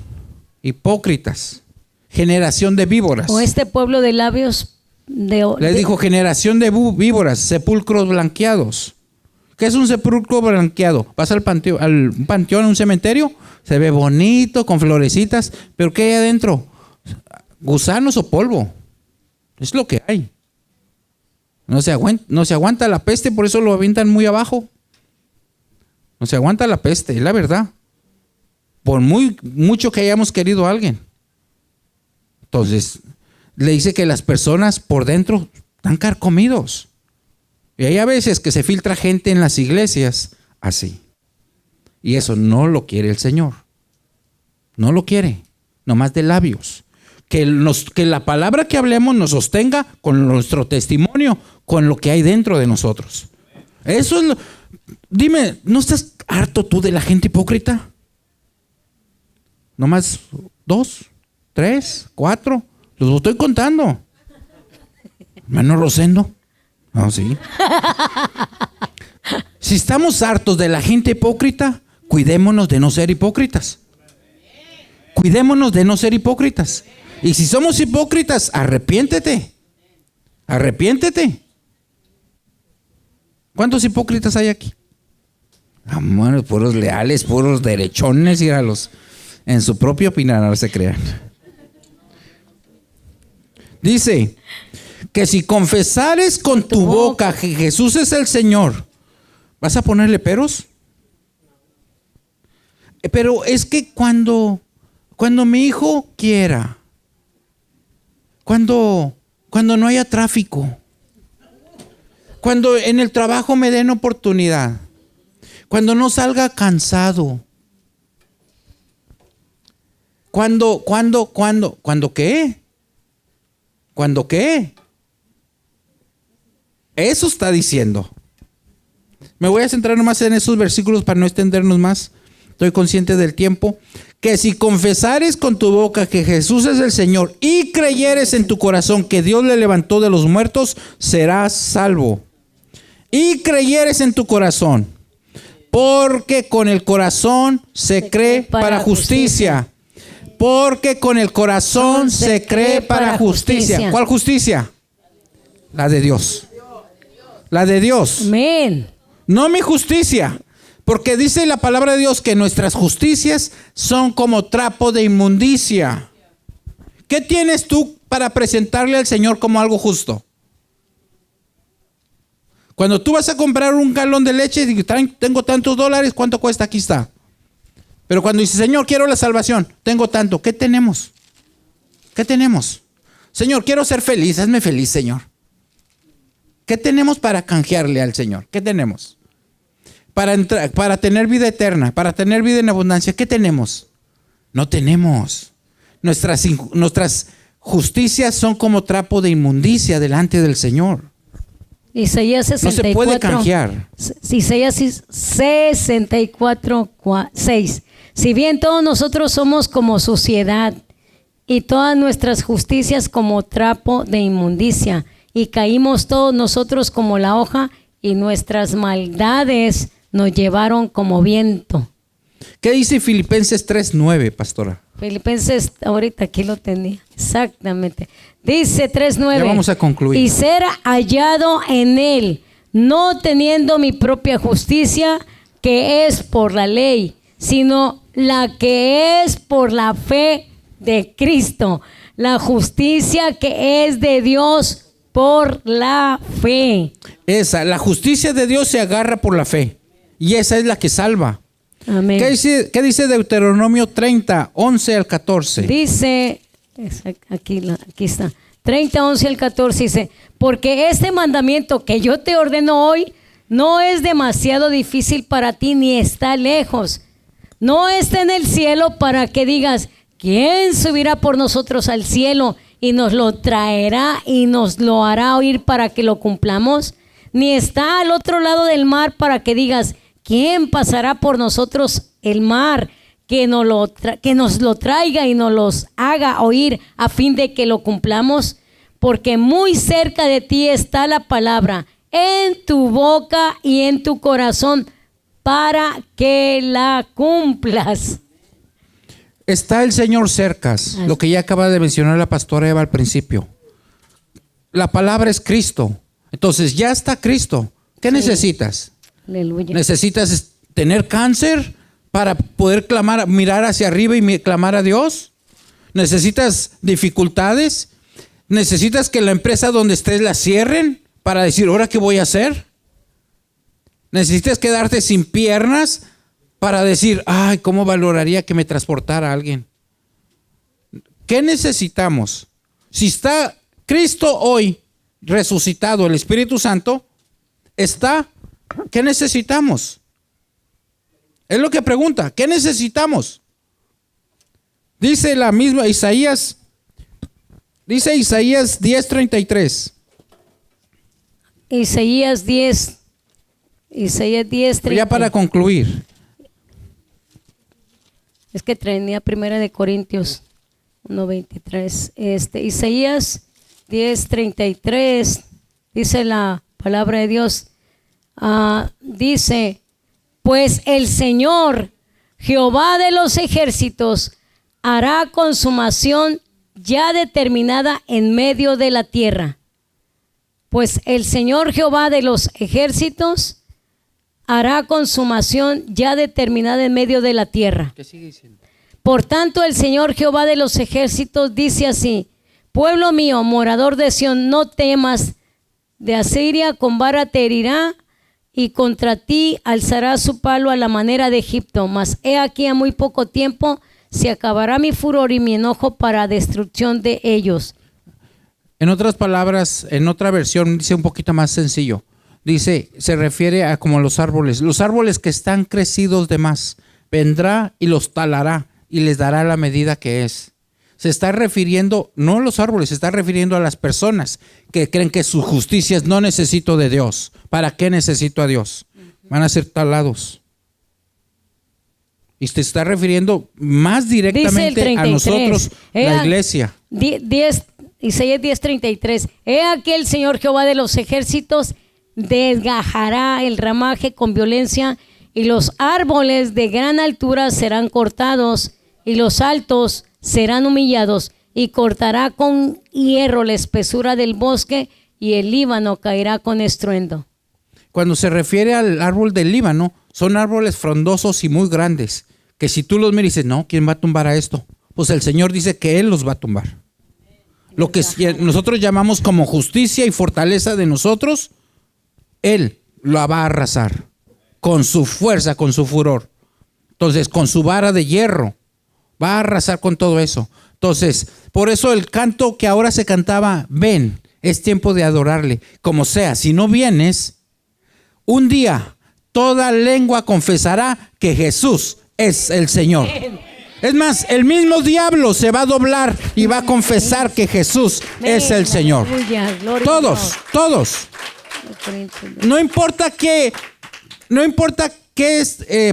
hipócritas, generación de víboras. O este pueblo de labios Les dijo, generación de víboras, sepulcros blanqueados. ¿Qué es un sepulcro blanqueado? Vas al panteón, a un cementerio, se ve bonito, con florecitas, pero ¿qué hay adentro? Gusanos o polvo. Es lo que hay. No se aguanta la peste, por eso lo avientan muy abajo. No se aguanta la peste, es la verdad. Por mucho que hayamos querido a alguien. Entonces, le dice que las personas por dentro están carcomidos. Y hay a veces que se filtra gente en las iglesias así. Y eso no lo quiere el Señor. No lo quiere, nomás de labios. Que la palabra que hablemos nos sostenga con nuestro testimonio, con lo que hay dentro de nosotros. Eso es dime, ¿no estás harto tú de la gente hipócrita? Nomás 2, 3, 4. Los estoy contando. Hermano Rosendo. No, sí. Si estamos hartos de la gente hipócrita, cuidémonos de no ser hipócritas. Cuidémonos de no ser hipócritas. Y si somos hipócritas, arrepiéntete. Arrepiéntete. ¿Cuántos hipócritas hay aquí? Bueno, puros leales, puros derechones, y en su propia opinión, no se crean. Dice que si confesares con tu boca que Jesús es el Señor, ¿vas a ponerle peros? Pero es que cuando mi hijo quiera, cuando no haya tráfico, cuando en el trabajo me den oportunidad, cuando no salga cansado, ¿cuándo qué? ¿Cuándo qué? Eso está diciendo. Me voy a centrar nomás en esos versículos para no extendernos más. Estoy consciente del tiempo. Que si confesares con tu boca que Jesús es el Señor y creyeres en tu corazón que Dios le levantó de los muertos, serás salvo. Y creyeres en tu corazón. Porque con el corazón se cree para justicia. Porque con el corazón se cree para justicia. ¿Cuál justicia? La de Dios. La de Dios. Amén. No mi justicia. Porque dice la palabra de Dios que nuestras justicias son como trapo de inmundicia. ¿Qué tienes tú para presentarle al Señor como algo justo? Cuando tú vas a comprar un galón de leche y tengo tantos dólares, ¿cuánto cuesta? Aquí está. Pero cuando dice, Señor, quiero la salvación, tengo tanto. ¿Qué tenemos? ¿Qué tenemos? Señor, quiero ser feliz, hazme feliz, Señor. ¿Qué tenemos para canjearle al Señor? ¿Qué tenemos? Para tener vida eterna, para tener vida en abundancia, ¿qué tenemos? No tenemos. Nuestras justicias son como trapo de inmundicia delante del Señor. Isaías 64. No se puede canjear. Isaías 64, 6. Si bien todos nosotros somos como suciedad y todas nuestras justicias como trapo de inmundicia, y caímos todos nosotros como la hoja, y nuestras maldades nos llevaron como viento. ¿Qué dice Filipenses 3:9, pastora? Filipenses, ahorita aquí lo tenía, exactamente. Dice 3:9. Ya vamos a concluir. Y ser hallado en él, no teniendo mi propia justicia, que es por la ley, sino la que es por la fe de Cristo, la justicia que es de Dios por la fe. La justicia de Dios se agarra por la fe, y esa es la que salva. Amén. ¿Qué dice Deuteronomio 30, 11 al 14? Dice, aquí está, 30, 11 al 14 dice, porque este mandamiento que yo te ordeno hoy no es demasiado difícil para ti ni está lejos. No está en el cielo para que digas, ¿quién subirá por nosotros al cielo y nos lo traerá y nos lo hará oír para que lo cumplamos? Ni está al otro lado del mar para que digas, ¿quién pasará por nosotros el mar que nos lo traiga y nos los haga oír a fin de que lo cumplamos? Porque muy cerca de ti está la palabra, en tu boca y en tu corazón, para que la cumplas. Está el Señor cercas, lo que ya acaba de mencionar la pastora Eva al principio. La palabra es Cristo. Entonces ya está Cristo. ¿Qué necesitas? Aleluya. ¿Necesitas tener cáncer para poder clamar, mirar hacia arriba y clamar a Dios? ¿Necesitas dificultades? ¿Necesitas que la empresa donde estés la cierren para decir, ¿ahora qué voy a hacer? ¿Necesitas quedarte sin piernas para decir, ay, cómo valoraría que me transportara alguien? ¿Qué necesitamos? Si está Cristo hoy resucitado, el Espíritu Santo está, ¿qué necesitamos? Es lo que pregunta, ¿qué necesitamos? Dice la misma Isaías 10:33. Isaías 10:30. Ya para concluir. Es que tenía Primera de Corintios 1:23. Isaías 10:33 dice la palabra de Dios. Dice, pues el Señor, Jehová de los ejércitos, hará consumación ya determinada en medio de la tierra. Pues el Señor Jehová de los ejércitos hará consumación ya determinada en medio de la tierra. ¿Qué sigue diciendo? Por tanto, el Señor Jehová de los ejércitos dice así: pueblo mío, morador de Sión, no temas. De Asiria con vara te herirá, y contra ti alzará su palo a la manera de Egipto. Mas he aquí, a muy poco tiempo se acabará mi furor y mi enojo para destrucción de ellos. En otras palabras, en otra versión dice un poquito más sencillo. Dice, se refiere a como los árboles que están crecidos de más. Vendrá y los talará y les dará la medida que es. Se está refiriendo, no a los árboles, se está refiriendo a las personas que creen que sus justicias no necesito de Dios. ¿Para qué necesito a Dios? Van a ser talados. Y se está refiriendo más directamente a nosotros, la iglesia. Isaías 10:33. He aquí el Señor Jehová de los ejércitos desgajará el ramaje con violencia y los árboles de gran altura serán cortados, y los altos serán humillados, y cortará con hierro la espesura del bosque, y el Líbano caerá con estruendo. Cuando se refiere al árbol del Líbano, son árboles frondosos y muy grandes, que si tú los miras y dices, no, ¿quién va a tumbar a esto? Pues el Señor dice que Él los va a tumbar. Lo que nosotros llamamos como justicia y fortaleza de nosotros, Él lo va a arrasar con su fuerza, con su furor. Entonces, con su vara de hierro, va a arrasar con todo eso. Entonces, por eso el canto que ahora se cantaba, ven, es tiempo de adorarle. Como sea, si no vienes, un día toda lengua confesará que Jesús es el Señor. Es más, el mismo diablo se va a doblar y va a confesar que Jesús es el Señor. Todos. No importa qué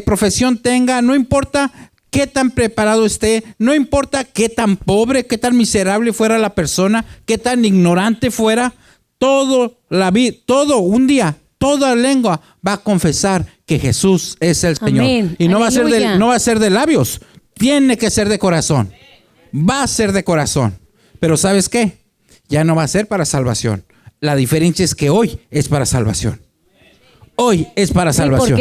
profesión tenga, no importa qué tan preparado esté, no importa qué tan pobre, qué tan miserable fuera la persona, qué tan ignorante fuera, un día, toda lengua va a confesar que Jesús es el Señor. Amén. Y no va a ser de labios, tiene que ser de corazón. Va a ser de corazón. Pero ¿sabes qué? Ya no va a ser para salvación. La diferencia es que hoy es para salvación. Hoy es para salvación.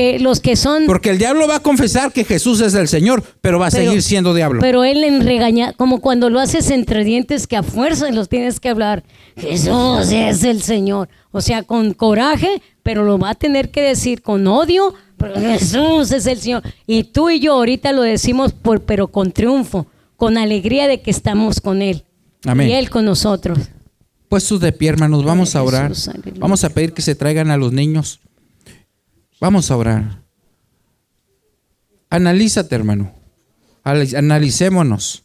Porque el diablo va a confesar que Jesús es el Señor, pero va a seguir siendo diablo. Pero él en regaña, como cuando lo haces entre dientes, que a fuerza los tienes que hablar. Jesús es el Señor. O sea, con coraje, pero lo va a tener que decir con odio, pero Jesús es el Señor. Y tú y yo ahorita lo decimos, pero con triunfo, con alegría de que estamos con Él. Amén. Y Él con nosotros. Puestos de pie, hermanos, vamos a orar. Vamos a pedir que se traigan a los niños. Vamos a orar. Analízate, hermano. Analicémonos.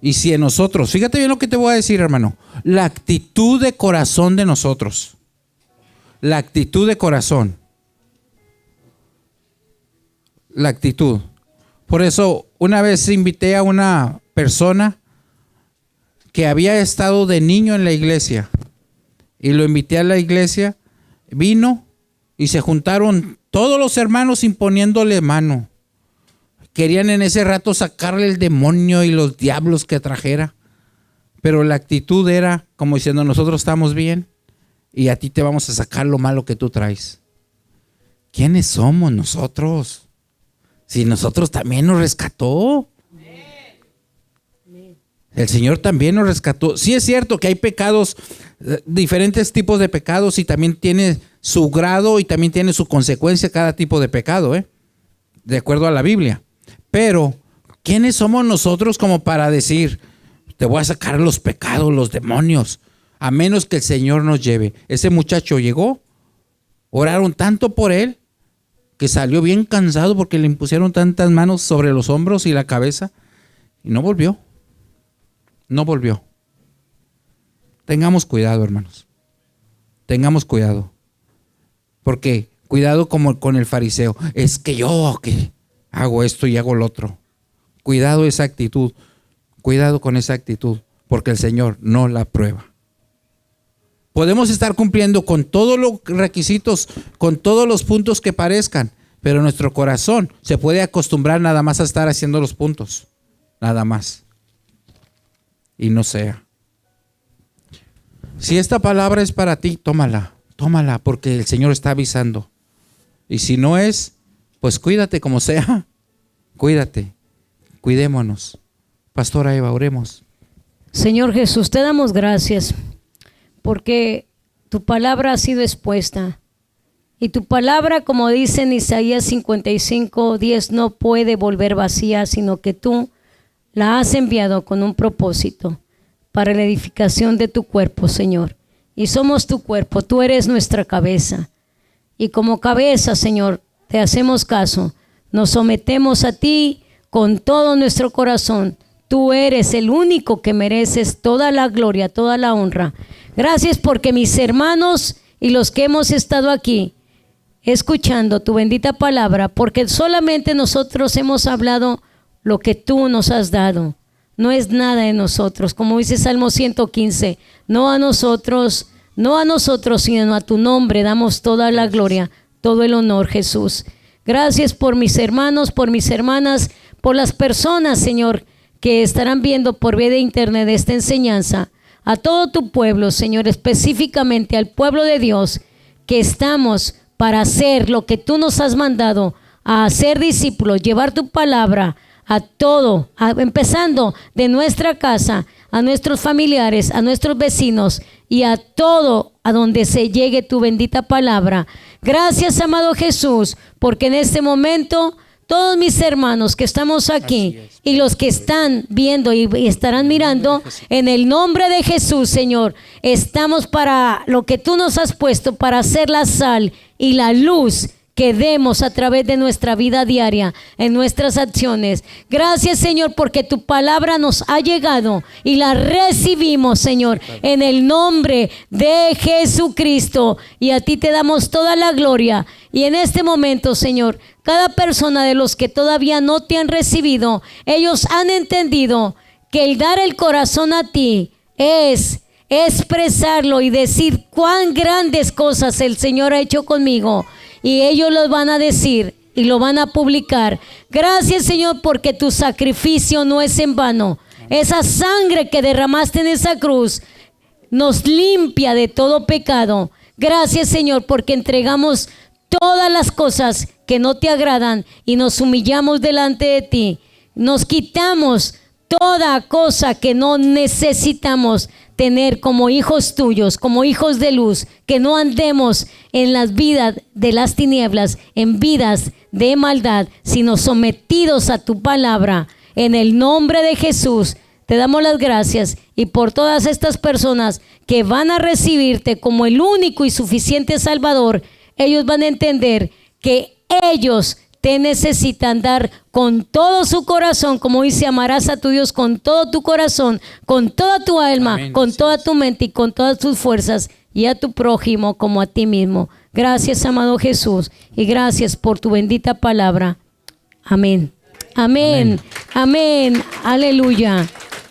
Y si en nosotros, fíjate bien lo que te voy a decir, hermano, la actitud de corazón de nosotros. La actitud de corazón. La actitud. Por eso, una vez invité a una persona que había estado de niño en la iglesia. Y lo invité a la iglesia. Vino y se juntaron todos los hermanos imponiéndole mano. Querían en ese rato sacarle el demonio y los diablos que trajera. Pero la actitud era como diciendo, nosotros estamos bien y a ti te vamos a sacar lo malo que tú traes. ¿Quiénes somos nosotros? Si nosotros también nos rescató. El Señor también nos rescató. Sí es cierto que hay pecados, diferentes tipos de pecados, y también tiene su grado y también tiene su consecuencia cada tipo de pecado, de acuerdo a la Biblia. Pero, ¿quiénes somos nosotros como para decir, te voy a sacar los pecados, los demonios? A menos que el Señor nos lleve. Ese muchacho llegó, oraron tanto por él, que salió bien cansado porque le impusieron tantas manos sobre los hombros y la cabeza, y no volvió. No volvió. Tengamos cuidado, hermanos. Tengamos cuidado. Porque cuidado como con el fariseo. Es que yo que hago esto y hago lo otro. Cuidado esa actitud. Cuidado con esa actitud. Porque el Señor no la aprueba. Podemos estar cumpliendo con todos los requisitos, con todos los puntos que parezcan. Pero nuestro corazón se puede acostumbrar nada más a estar haciendo los puntos. Nada más. Y no sea. Si esta palabra es para ti, tómala, porque el Señor está avisando. Y si no es, pues cuídate como sea. Cuídate, cuidémonos. Pastora Eva, oremos. Señor Jesús, te damos gracias porque tu palabra ha sido expuesta. Y tu palabra, como dice en Isaías 55:10, no puede volver vacía, sino que tú la has enviado con un propósito para la edificación de tu cuerpo, Señor. Y somos tu cuerpo, tú eres nuestra cabeza. Y como cabeza, Señor, te hacemos caso. Nos sometemos a ti con todo nuestro corazón. Tú eres el único que mereces toda la gloria, toda la honra. Gracias porque mis hermanos y los que hemos estado aquí escuchando tu bendita palabra, porque solamente nosotros hemos hablado lo que tú nos has dado, no es nada de nosotros, como dice Salmo 115, no a nosotros, sino a tu nombre damos toda la gloria, todo el honor, Jesús. Gracias por mis hermanos, por mis hermanas, por las personas, Señor, que estarán viendo por vía de internet esta enseñanza. A todo tu pueblo, Señor, específicamente al pueblo de Dios, que estamos para hacer lo que tú nos has mandado, a ser discípulos, llevar tu palabra a todo, empezando de nuestra casa, a nuestros familiares, a nuestros vecinos y a todo a donde se llegue tu bendita palabra. Gracias, amado Jesús, porque en este momento todos mis hermanos que estamos aquí y los que están viendo y estarán mirando, en el nombre de Jesús, Señor, estamos para lo que tú nos has puesto, para hacer la sal y la luz que demos a través de nuestra vida diaria, en nuestras acciones. Gracias, Señor, porque tu palabra nos ha llegado y la recibimos, Señor, en el nombre de Jesucristo. Y a ti te damos toda la gloria. Y en este momento, Señor, cada persona de los que todavía no te han recibido, ellos han entendido que el dar el corazón a ti es expresarlo y decir cuán grandes cosas el Señor ha hecho conmigo. Y ellos lo van a decir y lo van a publicar. Gracias, Señor, porque tu sacrificio no es en vano. Esa sangre que derramaste en esa cruz nos limpia de todo pecado. Gracias, Señor, porque entregamos todas las cosas que no te agradan y nos humillamos delante de ti. Nos quitamos toda cosa que no necesitamos tener como hijos tuyos, como hijos de luz, que no andemos en las vidas de las tinieblas, en vidas de maldad, sino sometidos a tu palabra. En el nombre de Jesús te damos las gracias, y por todas estas personas que van a recibirte como el único y suficiente Salvador, ellos van a entender que ellos te necesitan dar con todo su corazón, como dice, amarás a tu Dios con todo tu corazón, con toda tu alma, amén, con toda tu mente y con todas tus fuerzas, y a tu prójimo como a ti mismo. Gracias, amado Jesús, y gracias por tu bendita palabra. Amén. Amén. Amén. Amén. Aleluya.